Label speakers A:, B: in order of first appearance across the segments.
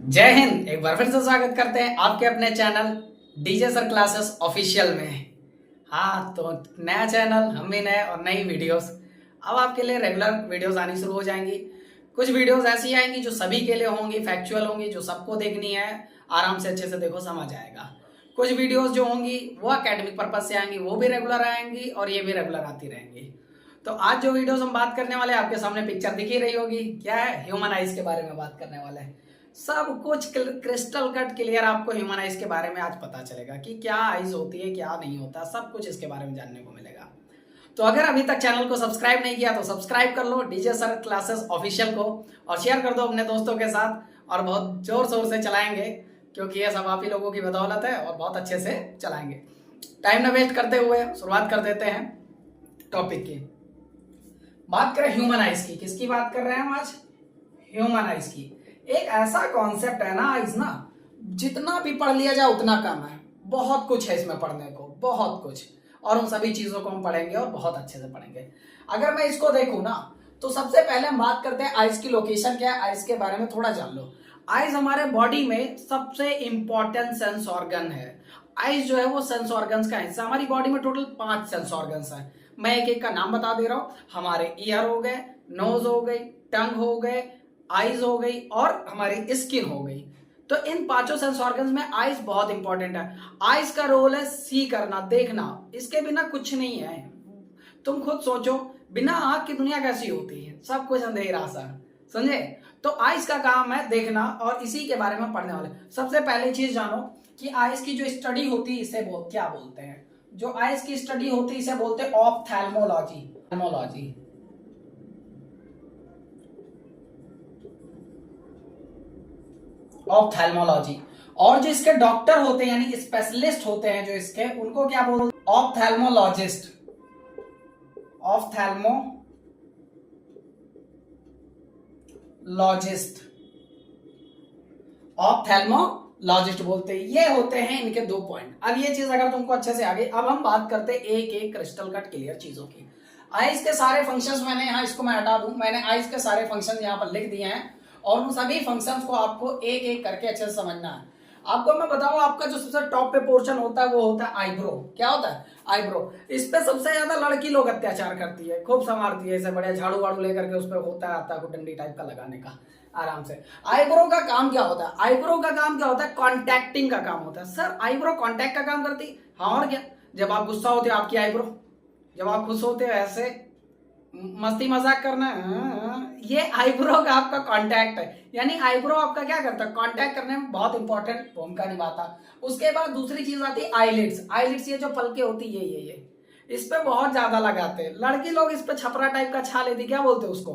A: जय हिंद। एक बार फिर से स्वागत करते हैं आपके अपने channel DJ sir classes official में। हाँ, तो नया चैनल, हम भी नए और नई वीडियोस अब आपके लिए रेगुलर वीडियोस आनी शुरू हो जाएंगी। कुछ वीडियोस ऐसी आएंगी जो सभी के लिए होंगी, फैक्चुअल होंगी, जो सबको देखनी है, आराम से अच्छे से देखो, समझ आएगा। कुछ वीडियोस जो होंगी वो एकेडमिक पर्पज से आएंगी, वो भी रेगुलर आएंगी और ये भी रेगुलर आती रहेंगी। तो आज जो वीडियोस हम बात करने वाले हैं, आपके सामने पिक्चर दिख ही रही होगी, क्या है, ह्यूमन आइज के बारे में बात करने वाले हैं। सब कुछ क्रिस्टल कट क्लियर आपको ह्यूमन आइज के बारे में आज पता चलेगा कि क्या आइज होती है, क्या नहीं होता, सब कुछ इसके बारे में जानने को मिलेगा। तो अगर अभी तक चैनल को सब्सक्राइब नहीं किया तो सब्सक्राइब कर लो डीजे सर क्लासेस ऑफिशियल को, और शेयर कर दो अपने दोस्तों के साथ। और बहुत जोर शोर से चलाएंगे क्योंकि ये सब आप ही लोगों की बदौलत है, और बहुत अच्छे से चलाएंगे। टाइम न वेस्ट करते हुए शुरुआत कर देते हैं टॉपिक की। बात करें ह्यूमन आइज की, किसकी बात कर रहे हैं हम आज? ह्यूमन आइज की। एक ऐसा कॉन्सेप्ट है ना आइज ना, जितना भी पढ़ लिया जाए उतना कम है। बहुत कुछ है इसमें पढ़ने को, बहुत कुछ, और उन सभी चीजों को हम पढ़ेंगे और बहुत अच्छे से पढ़ेंगे। अगर मैं इसको देखूं ना, तो सबसे पहले हम बात करते हैं आइज की लोकेशन क्या है, आइज के बारे में थोड़ा जान लो। आइज हमारे बॉडी में सबसे इंपॉर्टेंट सेंस ऑर्गन है। आइज जो है वो सेंस ऑर्गन्स का हिस्सा। हमारी बॉडी में टोटल 5 सेंस ऑर्गन्स है। मैं एक एक का नाम बता दे रहा हूं। हमारे ईयर हो गए, नोज हो गई, टंग हो गए, आईज हो गई और हमारी स्किन हो गई। तो इन पांचों सेंस ऑर्गन्स में आईज बहुत इंपॉर्टेंट है। आईज का रोल है सी करना, देखना। इसके बिना कुछ नहीं है। तुम खुद सोचो, बिना आंख की दुनिया कैसी होती है? सब कुछ अंधेरा सा, समझे? तो आईज का काम है देखना, और इसी के बारे में पढ़ने वाले। सबसे पहली चीज जानो कि आईज की जो स्टडी होती है इसे क्या बोलते हैं। जो आईज की स्टडी होती है इसे बोलते हैं ऑप्थेल्मोलॉजी। ऑप्थेल्मोलॉजी। और जो इसके डॉक्टर होते हैं यानी स्पेशलिस्ट होते हैं जो इसके, उनको क्या बोलते हैं? ऑप्थेल्मोलॉजिस्ट। ऑप्थेल्मोलॉजिस्ट, ऑप्थेल्मोलॉजिस्ट बोलते हैं। ये होते हैं इनके 2 पॉइंट। अब ये चीज अगर तुमको अच्छे से आ गई, अब हम बात करते हैं एक एक क्रिस्टल कट क्लियर चीजों की। आइज के सारे फंक्शंस मैंने यहाँ, इसको मैं हटा दूं, मैंने आइज के सारे फंक्शंस यहाँ पर लिख दिए हैं, और उन सभी फंक्शंस को आपको एक एक करके अच्छे से समझना है। आपको मैं बताऊं, आपका जो सबसे टॉप पे पोर्शन होता है वो होता है आईब्रो। क्या होता है? आईब्रो। इस पे सबसे ज्यादा लड़की लोग अत्याचार करती है, खूब संवारती है, इसे बढ़िया झाड़ू वाड़ू लेकर के उस पर होता है, आता है डंडी टाइप का लगाने का, आराम से। आईब्रो का काम क्या होता है? आईब्रो का काम क्या होता है? कॉन्टैक्टिंग का काम होता है। सर आईब्रो कॉन्टैक्ट का काम करती है? हाँ, और क्या। जब आप गुस्सा होते हो आपकी आईब्रो, जब आप खुश होते हो ऐसे मस्ती मजाक करना है, ये आईब्रो का आपका कांटेक्ट है। यानी आईब्रो आपका क्या करता है? कांटेक्ट करने में बहुत इंपॉर्टेंट भूमिका निभाता। उसके बाद दूसरी चीज आती है आईलिड्स। आईलिड्स ये जो पलके होती है, ये इस पे बहुत ज्यादा लगाते हैं लड़की लोग। इस पे छपरा टाइप का छा लेती, क्या बोलते हैं उसको?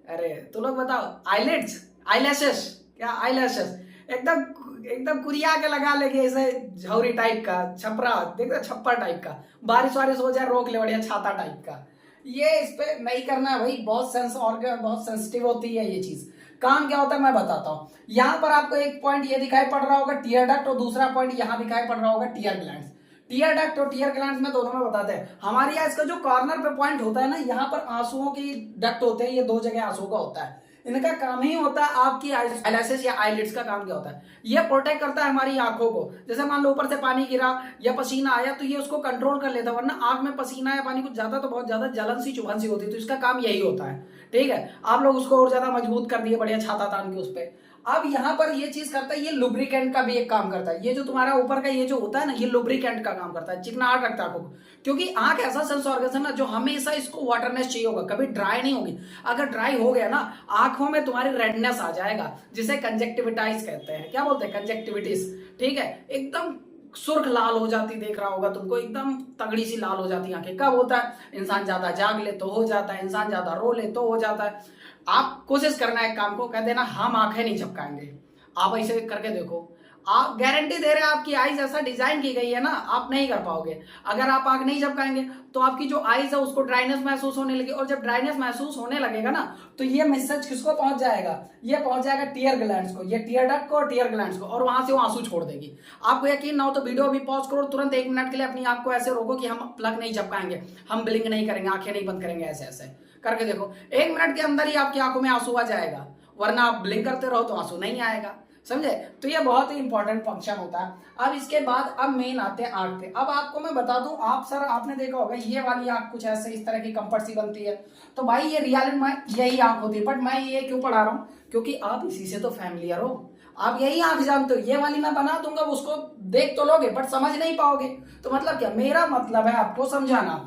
A: अरे तो लोग बताओ। आईलिड्स, आईलैशेस, क्या आईलैशेस? एकदम एकदम कुरिया के लगा लेंगे ऐसे, झौरी टाइप का छपरा, देखो छप्पर टाइप का, बारिश वारिश हो जाए रोक ले, बढ़िया छाता टाइप का। ये इस पे नहीं करना है भाई, बहुत सेंस ऑर्गन, बहुत सेंसिटिव होती है ये चीज। काम क्या होता है मैं बताता हूँ। यहाँ पर आपको एक पॉइंट ये दिखाई पड़ रहा होगा टीयर डक्ट, और दूसरा पॉइंट यहाँ दिखाई पड़ रहा होगा टीयर ग्लैंड्स। टीयर डक्ट और टीयर ग्लैंड्स में दोनों में बताते हैं। हमारी आइज का जो कॉर्नर पे पॉइंट होता है ना, यहाँ पर आंसुओं की डक्ट होते हैं, ये 2 जगह आंसुओं का होता है। इनका काम ही होता है आपकी आईलैशेस या आईलिड्स का काम क्या होता है? ये प्रोटेक्ट करता है हमारी आंखों को। जैसे मान लो ऊपर से पानी गिरा या पसीना आया तो ये उसको कंट्रोल कर लेता है, वरना आंख में पसीना या पानी कुछ ज्यादा तो बहुत ज्यादा जलन सी चुभन सी होती है। तो इसका काम यही होता है, ठीक है। आप लोग उसको और ज्यादा मजबूत कर दिए, बढ़िया छाता तान के उस पर। अब यहाँ पर ये चीज करता है, ये लुब्रिकेंट का भी एक काम करता है। ये जो तुम्हारा ऊपर का ये जो होता है ना, ये लुब्रिकेंट का काम करता है, चिकनाहट रखता है आंखों को। क्योंकि आंख ऐसा सेंस ऑर्गन है ना जो हमेशा इसको वाटरनेस चाहिए होगा, कभी ड्राई नहीं होगी। अगर ड्राई हो गया ना, आंखों में तुम्हारी रेडनेस आ जाएगा, जिसे कंजेक्टिविटाइज कहते हैं। क्या बोलते हैं? कंजेक्टिविटीज, ठीक है। एकदम सुर्ख लाल हो जाती, देख रहा होगा तुमको, एकदम तगड़ी सी लाल हो जाती आंखें। कब होता है? इंसान ज्यादा जाग ले तो हो जाता है, इंसान ज्यादा रो ले तो हो जाता है। आप कोशिश करना है एक काम को, कह देना हम आंखें नहीं झपकाएंगे। आप ऐसे करके देखो, आप गारंटी दे रहे हैं आपकी आईज ऐसा डिजाइन की गई है ना, आप नहीं कर पाओगे। अगर आप आंख नहीं झपकाएंगे तो आपकी जो आईज है उसको ड्राइनेस महसूस होने लगी, और जब ड्राइनेस महसूस होने लगेगा ना, तो ये मैसेज किसको पहुंच जाएगा? ये पहुंच जाएगा टीयर ग्लैंड्स को, ये टीयर डक्ट को और टीयर ग्लैंड्स को, और वहां से वो आंसू छोड़ देगी। आपको यकीन ना हो तो वीडियो अभी पॉज करो, तुरंत 1 मिनट के लिए अपनी आंख को ऐसे रोको कि हम प्लग नहीं झपकाएंगे, हम ब्लिंक नहीं करेंगे, आंखें नहीं बंद करेंगे, ऐसे ऐसे करके देखो। 1 मिनट के अंदर ही आपकी आंखों में आंसू आ जाएगा। वरना आप ब्लिंक करते रहो तो आंसू नहीं आएगा, समझे। तो ये बहुत ही इंपॉर्टेंट फंक्शन होता है। अब इसके बाद अब मेन आते हैं आंख पे। अब आपको मैं बता दूं, आप सर आपने देखा होगा ये वाली आंख कुछ ऐसे इस तरह की कंफर्ट सी बनती है, तो भाई ये रियल में यही आंख होती है। बट मैं ये क्यों पढ़ा रहा हूँ, क्योंकि आप इसी से तो फैमिलियर हो, आप यही आंख जानते हो। ये वाली मैं बना दूंगा, उसको देख तो लोगे बट समझ नहीं पाओगे। तो मतलब क्या, मेरा मतलब है आपको समझाना।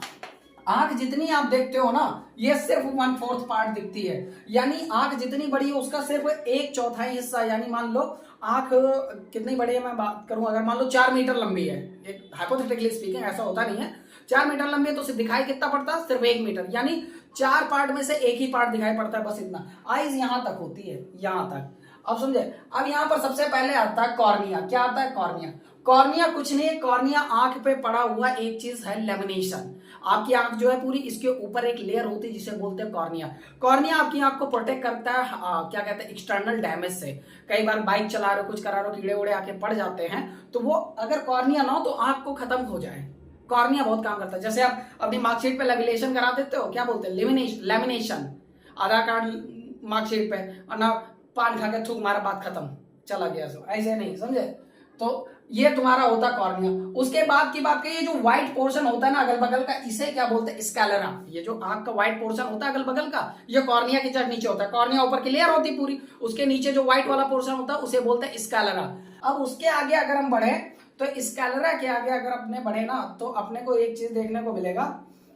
A: आंख जितनी आप देखते हो ना, ये सिर्फ 1/4 पार्ट दिखती है, यानी आंख जितनी बड़ी है उसका सिर्फ 1/4 हिस्सा, यानी मान लो आंख कितनी बड़ी है, मैं बात करूं अगर मान लो 4 मीटर लंबी है, एक हाइपोथेटिकली स्पीकिंग, ऐसा होता नहीं है, 4 मीटर लंबी है तो सिर्फ दिखाई कितना पड़ता है, सिर्फ 1 मीटर, यानी 4 पार्ट में से एक ही पार्ट दिखाई पड़ता है, बस इतना। आइज यहां तक होती है, यहां तक, अब समझे। अब यहां पर सबसे पहले आता है कॉर्निया। क्या आता है, कॉर्निया। कॉर्निया कुछ नहीं है, कॉर्निया आंख पे पड़ा हुआ एक चीज है, लेमिनेशन। आपकी आंख जो है पूरी, इसके ऊपर एक लेयर होती है जिसे बोलते हैं कॉर्निया। कॉर्निया आपकी आंख को प्रोटेक्ट करता है क्या कहते हैं, एक्सटर्नल डैमेज से। कई बार बाइक चला रहे हो, कुछ करा रहे हो, कीड़े उड़े आके पड़ जाते हैं, तो वो अगर कॉर्निया ना हो तो आंख को खत्म हो जाए। कॉर्निया बहुत काम करता है। जैसे आप अपनी मार्कशीट पे लेमिनेशन करा देते हो, क्या बोलते हैं, लेमिनेशन। आधार कार्ड मार्कशीट पे, और ना पान खा के थूक मारा, बात खत्म, चला गया, सो ऐसे नहीं, समझे। तो ये तुम्हारा होता कॉर्निया। उसके बाद की बात करिए, जो व्हाइट पोर्शन होता है ना अगल बगल का, इसे क्या बोलते हैं, स्कैलेरा। ये जो आंख का व्हाइट पोर्शन होता है अगल बगल का, ये कॉर्निया के जस्ट नीचे होता है। कॉर्निया ऊपर की लेयर होती है पूरी, उसके नीचे जो व्हाइट वाला पोर्शन होता है उसे बोलते हैं स्कैलेरा। अब उसके आगे अगर हम बढ़े, तो स्कैलेरा के आगे अगर अपने बढ़े ना, तो अपने को एक चीज देखने को मिलेगा,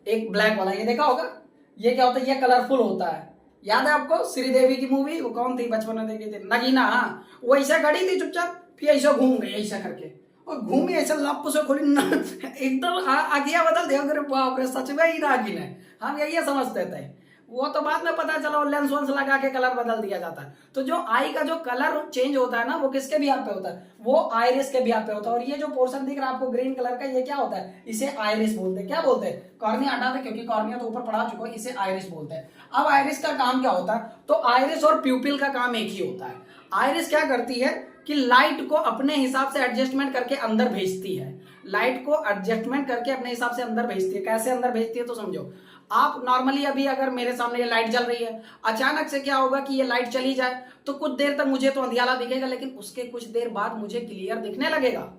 A: एक ब्लैक वाला, ये देखा होगा, ये क्या होता है, ये कलरफुल होता है। याद है आपको श्रीदेवी की मूवी, वो कौन थी, बचपन में देखी थी, नगीना। हाँ, वो ऐसा खड़ी थी चुपचाप, फिर ऐसा घूम गई ऐसा करके, और घूमी ऐसा लप से खोली एकदम आगिया बदल दिया, अरे बाप रे, सच में ही नागिन है। हम यही समझते थे, वो तो बाद में पता चला लेंस वेंस लगा के कलर बदल दिया जाता है। तो जो आई का जो कलर चेंज होता है ना, वो किसके बिहाफ पे होता है, वो आइरिस के बिहाफ पे होता है। और ये जो पोर्शन दिख रहा है आपको ग्रीन कलर का, ये क्या होता है, इसे आइरिस बोलते हैं। क्या बोलते हैं, कॉर्निया हटा दे, क्योंकि कॉर्निया तो ऊपर पढ़ा चुका है, इसे आइरिस बोलते हैं। अब आइरिस का काम क्या होता है, तो आइरिस और प्यूपिल का काम एक ही होता है। आइरिस क्या करती है कि लाइट को अपने हिसाब से एडजस्टमेंट करके अंदर भेजती है, लाइट को एडजस्टमेंट करके अपने हिसाब से अंदर भेजती है। कैसे अंदर भेजती है, तो समझो। आप नॉर्मली अभी अगर मेरे सामने ये लाइट जल रही है, अचानक से क्या होगा कि ये लाइट चली जाए, तो कुछ देर तक मुझे तो अंधियाला दिखेगा, लेकिन उसके कुछ देर बाद मुझे क्लियर दिखने लगेगा।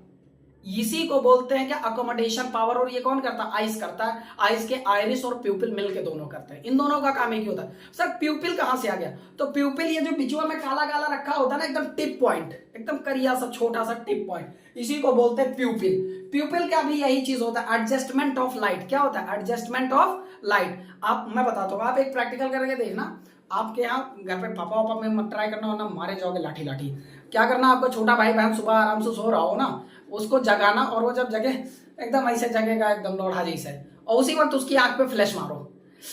A: इसी को बोलते हैं क्या, अकोमोडेशन पावर। और ये कौन करता है, आइस करता है। आइस के आइरिस और प्यूपिल मिलके दोनों करते हैं, इन दोनों का काम एक ही होता है। सर प्यूपिल कहां से आ गया, तो प्यूपिल ये जो बिजुआ में काला काला रखा होता है ना, एकदम टिप पॉइंट, एकदम करिया सा छोटा सा टिप पॉइंट, इसी को बोलते हैं प्यूपिल। प्यूपिल का भी यही चीज होता है, एडजस्टमेंट ऑफ लाइट। क्या होता है, एडजस्टमेंट ऑफ लाइट। आप, मैं बताता हूँ, आप एक प्रैक्टिकल करके देखना। आपके यहाँ घर पे पापा वापा में मत ट्राई करना, वरना मारे जाओगे लाठी लाठी। क्या करना, आपका छोटा भाई बहन सुबह आराम से सो रहा हो ना, उसको जगाना, और वो जब जगे एकदम ऐसे जगेगा, एकदम लोढ़ा जैसे, और उसी वक्त उसकी आंख पे फ्लैश मारो,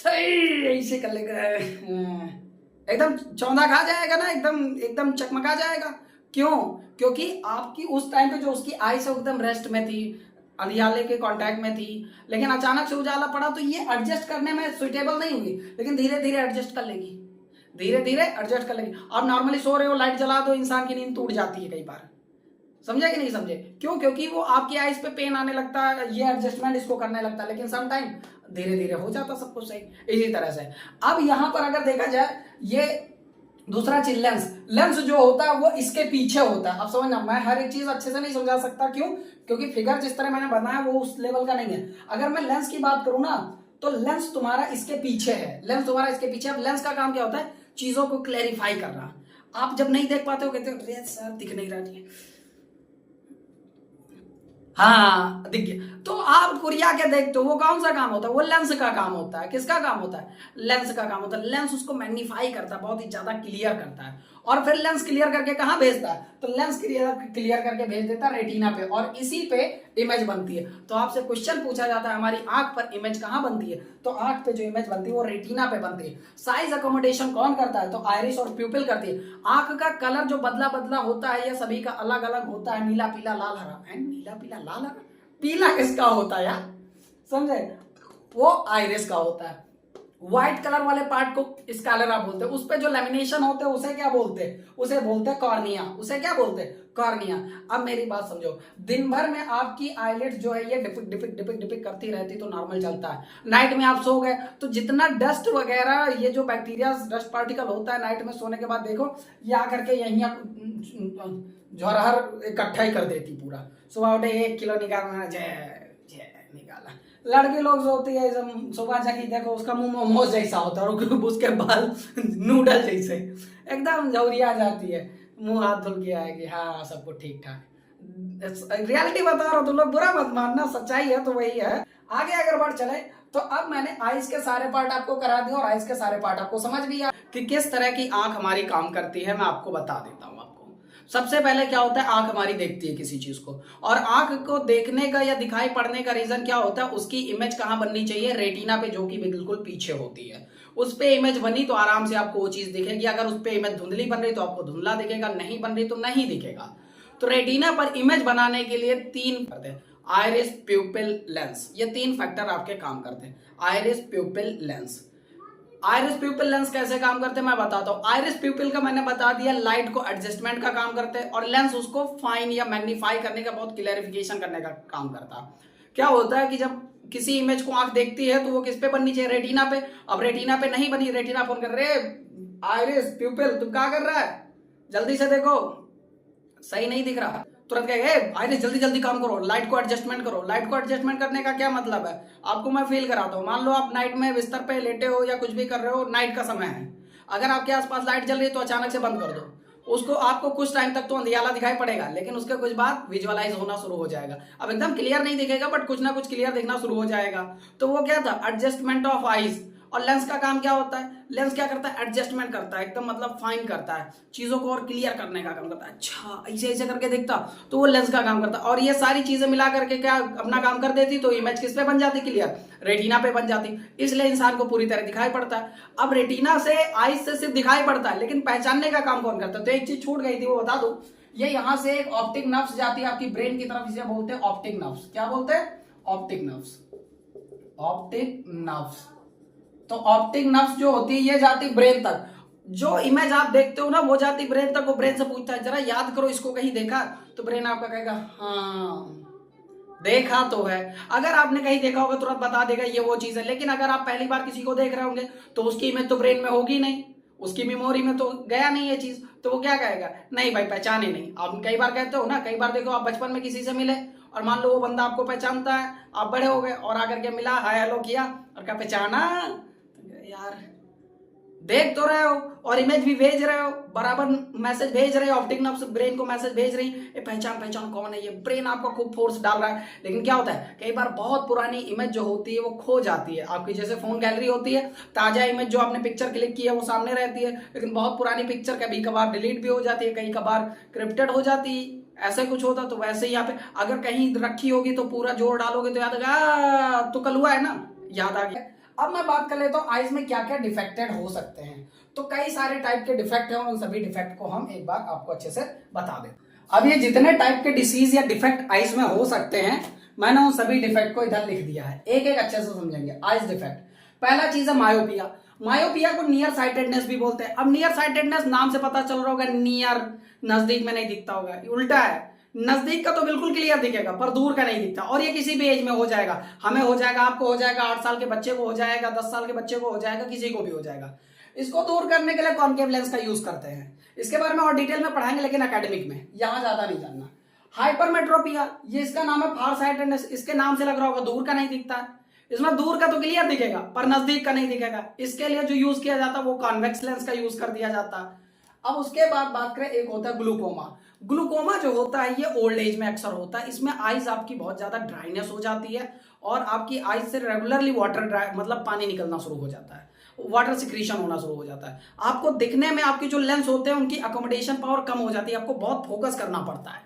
A: ऐसे कर लेगा, एकदम चौंधा खा जाएगा ना, एकदम एकदम चकमका जाएगा। क्यों, क्योंकि आपकी उस टाइम पे जो उसकी आई से एकदम रेस्ट में थी, अंधियाले के कांटेक्ट में थी, लेकिन अचानक से उजाला पड़ा, तो ये एडजस्ट करने में सुइटेबल नहीं हुई, लेकिन धीरे धीरे एडजस्ट कर लेगी, धीरे धीरे एडजस्ट कर लेगी। आप नॉर्मली सो रहे हो, लाइट जला दो, इंसान की नींद टूट जाती है कई बार, समझे कि नहीं समझे। क्यों, क्योंकि वो आपकी आइज पे पेन आने लगता है, ये एडजस्टमेंट इसको करने लगता है, लेकिन सम टाइम धीरे धीरे हो जाता सब कुछ सही। इसी तरह से अब यहां पर अगर देखा जाए, ये दूसरा चीज लेंस, लेंस जो होता है वो इसके पीछे होता है। अब समझना, मैं हर एक चीज अच्छे से नहीं समझा सकता, क्यों, क्योंकि फिगर जिस तरह मैंने बनाया वो उस लेवल का नहीं है। अगर मैं लेंस की बात करूं ना, तो लेंस तुम्हारा इसके पीछे है, लेंस तुम्हारा इसके पीछे। अब लेंस का काम क्या होता है, चीजों को क्लैरिफाई करना। आप जब नहीं देख पाते हो, कहते हो अरे सर दिख नहीं रहा है, हाँ दिख गया, तो आप कुरिया के देखते हो, वो कौन सा काम होता है, वो लेंस का काम होता है। किसका काम होता है, लेंस का काम होता है। लेंस उसको मैग्नीफाई करता है, बहुत ही ज्यादा क्लियर करता है, और फिर लेंस क्लियर करके कहां भेजता है, तो लेंस क्लियर करके भेज देता है रेटिना पे, और इसी पे इमेज बनती है। तो आपसे क्वेश्चन पूछा जाता है, हमारी आंख पर इमेज कहां बनती है, तो आंख पे जो इमेज बनती है वो रेटिना पे बनती है। साइज अकोमोडेशन कौन करता है, तो आइरिस और प्यूपिल करती है। आंख का कलर जो बदला बदला होता है, यह सभी का अलग अलग होता है, नीला पीला लाल हरा। नीला पीला लाल हरा, पीला किसका होता है यार, समझे, वो आइरिस का होता है। व्हाइट कलर वाले पार्ट को स्क्लेरा बोलते हैं, उस पे जो लेमिनेशन होते हैं उसे क्या बोलते हैं, उसे बोलते हैं कॉर्निया, उसे क्या बोलते हैं, कॉर्निया। अब मेरी बात समझो, दिन भर में आपकी आईलिड जो है ये डिपिक डिपिक डिपिक डिपिक करती रहती तो नॉर्मल चलता है, नाइट में आप सो गए तो जितना डस्ट वगैरह ये जो बैक्टीरिया डस्ट पार्टिकल होता है नाइट में सोने के बाद देखो ये आकर के यहीं झोरहर इकट्ठा ही कर देती पूरा, सुबह उठे 1 किलो निकालना, जय जय निकाला। लड़की लोग जो होती है सुबह जाके देखो उसका मुंह मोमोज जैसा होता है और उसके बाल नूडल जैसे एकदम झौरिया जाती है, मुंह हाथ धुल के आएगी, हाँ सब कुछ ठीक ठाक। रियलिटी बता रहा हूं तो लोग बुरा मत मानना, सच्चाई है तो वही है। आगे अगर बढ़ चले तो अब मैंने आइज के सारे पार्ट आपको करा दिए और आइज के सारे पार्ट आपको समझ भी आ कि किस तरह की आंख हमारी काम करती है, मैं आपको बता देता हूं। सबसे पहले क्या होता है, आंख हमारी देखती है किसी चीज को, और आंख को देखने का या दिखाई पड़ने का रीजन क्या होता है, उसकी इमेज कहां बननी चाहिए, रेटिना पे, जो कि बिल्कुल पीछे होती है। उस पे इमेज बनी तो आराम से आपको वो चीज दिखेगी, अगर उस पे इमेज धुंधली बन रही तो आपको धुंधला दिखेगा, नहीं बन रही तो नहीं दिखेगा। तो रेटिना पर इमेज बनाने के लिए 3 करते हैं, आइरिस, प्यूपिल, लेंस, ये 3 फैक्टर आपके काम करते हैं। Iris, प्यूपिल, lens. आइरिस प्यूपिल लेंस कैसे काम करते हैं मैं बताता हूं। आइरिस प्यूपिल का मैंने बता दिया, लाइट को एडजस्टमेंट का काम करते हैं, और लेंस उसको फाइन या मैग्नीफाई करने का, बहुत क्लैरिफिकेशन करने का काम करता है। क्या होता है कि जब किसी इमेज को आंख देखती है तो वो किस पे बननी चाहिए, रेटिना पे। अब रेटिना पे नहीं बनी, रेटिना फोन कर रहे आइरिस प्यूपिल तुम क्या कर रहा है, जल्दी से देखो, सही नहीं दिख रहा, तुरंत कहेगा आइरिस जल्दी जल्दी काम करो, लाइट को एडजस्टमेंट करो। लाइट को एडजस्टमेंट करने का क्या मतलब है, आपको मैं फील कराता हूँ। मान लो आप नाइट में बिस्तर पे लेटे हो या कुछ भी कर रहे हो, नाइट का समय है, अगर आपके आसपास लाइट जल रही है तो अचानक से बंद कर दो उसको, आपको कुछ टाइम तक तो अंधियाला दिखाई पड़ेगा, लेकिन उसके कुछ बाद विजुअलाइज होना शुरू हो जाएगा। अब एकदम क्लियर नहीं दिखेगा बट कुछ ना कुछ क्लियर दिखना शुरू हो जाएगा। तो वो क्या था, एडजस्टमेंट ऑफ आइज। और लेंस का काम क्या होता है, लेंस क्या करता है, एडजस्टमेंट करता है, एकदम मतलब फाइन करता है, चीजों को और क्लियर करने का काम करता है। अच्छा ऐसे ऐसे करके दिखता तो वो लेंस का काम करता है, और ये सारी चीजें मिला करके क्या अपना काम कर देती, तो इमेज किस पे बन जाती, क्लियर, रेटिना पे बन जाती। इसलिए इंसान को पूरी तरह दिखाई पड़ता है। अब रेटिना से, आइज से सिर्फ दिखाई पड़ता है, लेकिन पहचानने का काम कौन करता है। तो एक चीज छूट गई थी, वो बता दो, ये यहां से एक ऑप्टिक नर्व्स जाती है आपकी ब्रेन की तरफ, इसे बोलते हैं ऑप्टिक नर्व्स। क्या बोलते हैं, ऑप्टिक नर्व्स। ऑप्टिक नर्व्स, तो ऑप्टिक नर्व्स जो होती है ये जाती ब्रेन तक, जो इमेज आप देखते हो ना वो जाती ब्रेन तक। वो ब्रेन से पूछता है जरा याद करो इसको कहीं देखा, तो ब्रेन आपका कहेगा हाँ देखा तो है। अगर आपने कहीं देखा होगा तुरंत बता देगा ये वो चीज है, लेकिन अगर आप पहली बार किसी को देख रहे होंगे तो उसकी इमेज तो ब्रेन में होगी नहीं, उसकी मेमोरी में तो गया नहीं ये चीज, तो वो क्या कहेगा, नहीं भाई पहचाने नहीं। आप कई बार कहते हो ना, कई बार देखो आप बचपन में किसी से मिले और मान लो वो बंदा आपको पहचानता है, आप बड़े हो गए और आकर के मिला, हाय हेलो किया और क्या पहचाना, यार देख तो रहे हो और इमेज भी भेज रहे हो, बराबर मैसेज भेज रहे हो, ऑप्टिक नर्व्स ब्रेन को मैसेज भेज रही है, पहचान पहचान कौन है ये, ब्रेन आपका खूब फोर्स डाल रहा है। लेकिन क्या होता है, कई बार बहुत पुरानी इमेज जो होती है वो खो जाती है आपकी, जैसे फोन गैलरी होती है, ताजा इमेज जो आपने पिक्चर क्लिक की है वो सामने रहती है, लेकिन बहुत पुरानी पिक्चर कभी कभार डिलीट भी हो जाती है, कई कभार क्रिप्टेड हो जाती है, ऐसे कुछ होता। तो वैसे ही यहाँ पे अगर कहीं रखी होगी तो पूरा जोर डालोगे तो याद आएगा, तो कल हुआ है ना, याद आ गया। अब मैं बात कर लेता हूँ आइज में क्या क्या डिफेक्टेड हो सकते हैं। तो कई सारे टाइप के डिफेक्ट हैं और उन सभी डिफेक्ट को हम एक बार आपको अच्छे से बता दें। अब ये जितने टाइप के डिसीज या डिफेक्ट आइज में हो सकते हैं, मैंने उन सभी डिफेक्ट को इधर लिख दिया है, एक एक अच्छे से समझेंगे। आइज डिफेक्ट, पहला चीज है मायोपिया। मायोपिया को नियर साइटेडनेस भी बोलते हैं। अब नियर साइटेडनेस नाम से पता चल रहा होगा, नियर नजदीक में नहीं दिखता होगा, उल्टा है, नजदीक का तो बिल्कुल क्लियर दिखेगा पर दूर का नहीं दिखता, और ये किसी भी एज में हो जाएगा, हमें हो जाएगा, आपको हो जाएगा, 8 साल के बच्चे को हो जाएगा, 10 साल के बच्चे को हो जाएगा, किसी को भी हो जाएगा। इसको दूर करने के लिए कॉनकेव लेंस का यूज करते हैं, इसके बारे में और डिटेल में पढ़ाएंगे लेकिन एकेडमिक में, यहां ज्यादा नहीं जानना। हाइपरमेट्रोपिया, ये इसका नाम है, फार साइटेडनेस, इसके नाम से लग रहा होगा दूर का नहीं दिखता, इसमें दूर का तो क्लियर दिखेगा पर नजदीक का नहीं दिखेगा। इसके लिए जो यूज किया जाता है वो कॉन्वेक्स लेंस का यूज कर दिया जाता है। अब उसके बाद बात करें, एक होता है ग्लूकोमा। ग्लूकोमा जो होता है ये ओल्ड एज में अक्सर होता है, इसमें आइज आपकी बहुत ज्यादा ड्राइनेस हो जाती है और आपकी आइज से रेगुलरली वाटर मतलब पानी निकलना शुरू हो जाता है, वाटर सिक्रीशन होना शुरू हो जाता है। आपको दिखने में आपकी जो लेंस होते हैं उनकी अकोमोडेशन पावर कम हो जाती है, आपको बहुत फोकस करना पड़ता है,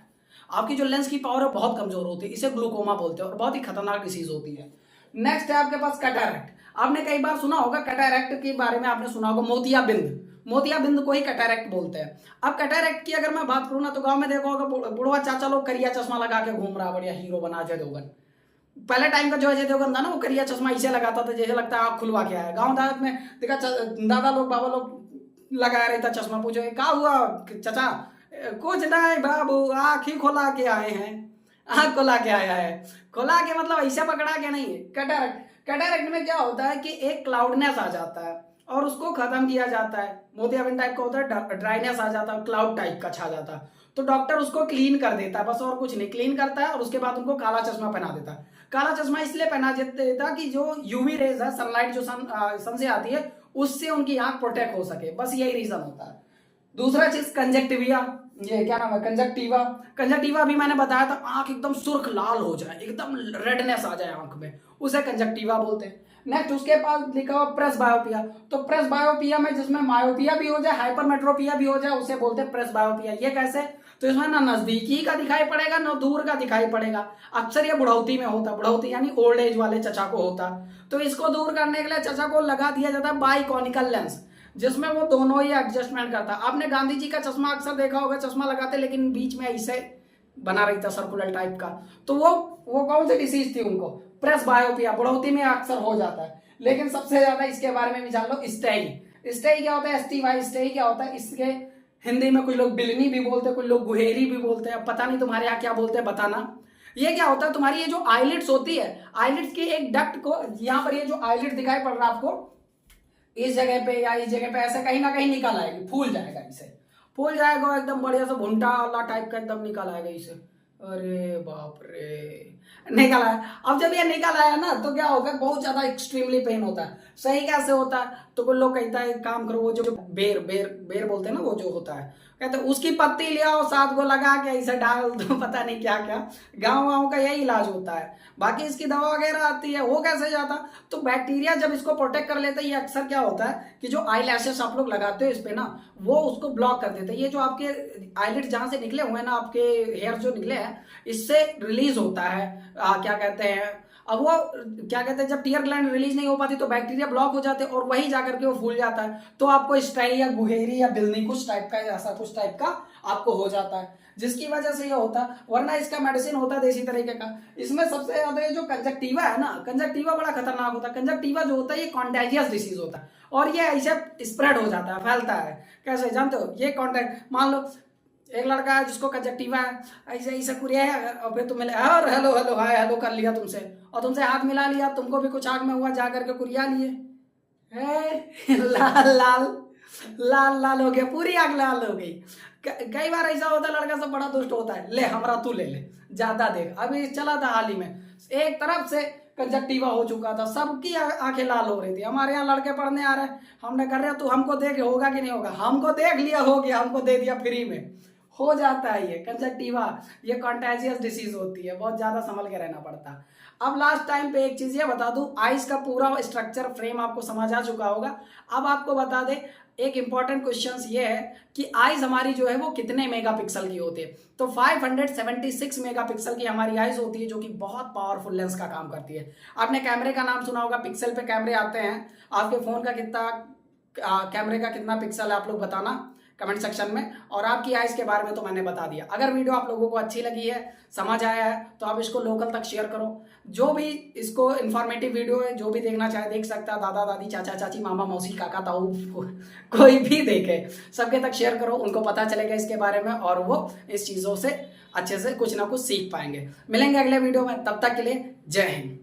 A: आपकी जो लेंस की पावर है बहुत कमजोर होती है, इसे ग्लूकोमा बोलते हैं और बहुत ही खतरनाक डिसीज होती है। नेक्स्ट है आपके पास कैटरैक्ट। आपने कई बार सुना होगा कैटरैक्ट के बारे में, आपने सुना होगा मोतियाबिंद, मोतियाबिंद को ही कैटरैक्ट बोलते हैं। अब कैटरैक्ट की अगर मैं बात करूं ना तो गांव में देखा होगा बुढ़वा चाचा लोग करिया चश्मा लगा के घूम रहा, बढ़िया हीरो बना जय देवगन, पहले टाइम का जो अजय देवगन था ना, वो करिया चश्मा ऐसे लगाता था जैसे लगता है आँख खुलवा के आया। गाँव देहात में देखा दादा लोग बाबा लोग लगाया रहता चश्मा, पूछो क्या हुआ चाचा, कुछ नहीं बाबू, आँख ही खोला के आए हैं, आँख खोला के आया है। खोला के मतलब ऐसे पकड़ा के नहीं है। कैटरैक्ट, कैटरैक्ट में क्या होता है कि एक क्लाउडनेस आ जाता है और उसको खत्म किया जाता है। मोतियाबिंद टाइप का होता है, ड्राइनेस आ जाता है, क्लाउड टाइप का छा जाता है, तो डॉक्टर उसको क्लीन कर देता है, बस और कुछ नहीं, क्लीन करता है और उसके बाद उनको काला चश्मा पहना देता है। काला चश्मा इसलिए पहना देता कि जो यूवी रेज है, सनलाइट जो सन से आती है, उससे उनकी आंख प्रोटेक्ट हो सके, बस यही रीजन होता है। दूसरा चीज कंजक्टिविया, ये क्या नाम है, कंजक्टिवा। कंजक्टिवा भी मैंने बताया था, आंख एकदम सुर्ख लाल हो जाए, एकदम रेडनेस आ जाए आंख में, उसे कंजक्टिवा बोलते हैं। नेक्स्ट उसके पास लिखा हुआ प्रेस बायोपिया, तो प्रेस बायोपिया में जिसमें मायोपिया भी हो जाए, हाइपरमेट्रोपिया भी हो जाए, उसे बोलते हैं प्रेस बायोपिया। ये कैसे, तो इसमें ना नजदीकी का दिखाई पड़ेगा ना दूर का दिखाई पड़ेगा। अक्सर ये बुढ़ौती में होता, बुढ़ौती यानी ओल्ड एज वाले चचा को होता, तो इसको दूर करने के लिए चचा को लगा दिया जाता है बाइकॉनिकल लेंस, जिसमें वो दोनों ही एडजस्टमेंट करता। आपने गांधी जी का चश्मा अक्सर देखा होगा, चश्मा लगाते लेकिन बीच में ऐसे बना रही था सर्कुलर टाइप का, तो वो कौन सी डिसीज थी उनको, प्रेस बायोपिया, बुढ़ौती में अक्सर हो जाता है। लेकिन सबसे ज्यादा इसके बारे में भी जान लो, स्टेई। स्टेई क्या होता है, STY, स्टेई क्या होता है, इसके हिंदी में कुछ लोग बिलनी भी बोलते हैं, कुछ लोग गुहेरी भी बोलते हैं, पता नहीं तुम्हारे यहाँ क्या बोलते हैं, बताना। ये क्या होता है, तुम्हारी ये जो आईलिड्स होती है, आईलिड्स की एक डक्ट को, यहाँ पर ये जो आईलिड दिखाई पड़ रहा है आपको, इस जगह पे या इस जगह पे ऐसे कहीं ना कहीं निकल आएगी, फूल जाएगा, इसे फूल जाएगा एकदम बढ़िया सा भुंटा वाला टाइप का एकदम निकल आएगा इसे। अरे बाप रे, निकल आया। अब जब ये निकल आया ना, तो क्या होगा, बहुत ज्यादा एक्सट्रीमली पेन होता है। सही कैसे होता है, तो कोई लोग कहता है काम करो, वो जो बेर बेर बेर बोलते हैं ना, वो जो होता है, कहते उसकी पत्ती ले आओ, 7 को लगा के ऐसे डाल दो, पता नहीं क्या क्या, गाँव का यही इलाज होता है। बाकी इसकी दवा वगैरह आती है, वो कैसे जाता, तो बैक्टीरिया जब इसको प्रोटेक्ट कर लेता है, ये अक्सर क्या होता है कि जो आई लैशेस आप लोग लगाते हो इस पे ना, वो उसको ब्लॉक कर देते हैं। ये जो आपके आईलिड जहां से निकले हुए हैं ना, आपके हेयर जो निकले हैं, इससे रिलीज होता है क्या कहते हैं, अब वो क्या कहते हैं, जब टीयर ग्लैंड रिलीज नहीं हो पाती तो बैक्टीरिया ब्लॉक हो जाते हैं और वही जाकर के वो फूल जाता है, तो आपको स्टाई या गुहेरी या बिलनी कुछ टाइप का, ऐसा कुछ टाइप का आपको हो जाता है, जिसकी वजह से ये होता है। वरना इसका मेडिसिन होता है देसी तरीके का। इसमें सबसे ज्यादा जो कंजक्टिवा है ना, कंजक्टिवा बड़ा खतरनाक होता है। कंजक्टिवा जो होता है ये कॉन्टेजियस डिसीज होता है और ये ऐसे स्प्रेड हो जाता है, फैलता है। कैसे जानते हो, ये कॉन्टैक्ट, मान लो एक लड़का है जिसको कंजक्टिवा है, ऐसे ऐसे कुरिया है, और फिर तुम मिले और हेलो हेलो हाय हेलो कर लिया तुमसे, और तुमसे हाथ मिला लिया, तुमको भी कुछ आग में हुआ, जा करके कुरिया लिए, लाल लाल लाल लाल हो गया, पूरी आग लाल हो गई। कई बार ऐसा होता है, लड़का सब बड़ा दुष्ट होता है, ले हमरा तू ले ले, ज्यादा देख। अभी चला था हाल ही में, एक तरफ से कंजक्टिवा हो चुका था, सबकी आंखें लाल हो रही थी। हमारे यहाँ लड़के पढ़ने आ रहे हैं, हमने कर रहे तू हमको देख, होगा कि नहीं होगा, हमको देख लिया, हो गया, हमको दे दिया फ्री में। हो जाता है ये कंजक्टिवा, ये कॉन्टेजियस डिसीज होती है, बहुत ज्यादा संभल के रहना पड़ता है। अब लास्ट टाइम पे एक चीज ये बता दूं, आइज का पूरा स्ट्रक्चर फ्रेम आपको समझ आ चुका होगा। अब आपको बता दे, एक इंपॉर्टेंट क्वेश्चन ये है कि आइज हमारी जो है वो कितने मेगापिक्सल की होती है, तो 576 मेगापिक्सल की हमारी आइज होती है, जो कि बहुत पावरफुल लेंस का काम करती है। आपने कैमरे का नाम सुना होगा, पिक्सल पे कैमरे आते हैं, आपके फोन का कितना कैमरे का कितना पिक्सल है आप लोग बताना कमेंट सेक्शन में। और आपकी आइज के बारे में तो मैंने बता दिया। अगर वीडियो आप लोगों को अच्छी लगी है, समझ आया है, तो आप इसको लोकल तक शेयर करो। जो भी इसको इन्फॉर्मेटिव वीडियो है, जो भी देखना चाहे देख सकता है, दादा दादी चाचा चाची मामा मौसी काका ताऊ कोई भी देखे, सबके तक शेयर करो, उनको पता चलेगा इसके बारे में और वो इस चीज़ों से अच्छे से कुछ ना कुछ सीख पाएंगे। मिलेंगे अगले वीडियो में, तब तक के लिए जय हिंद।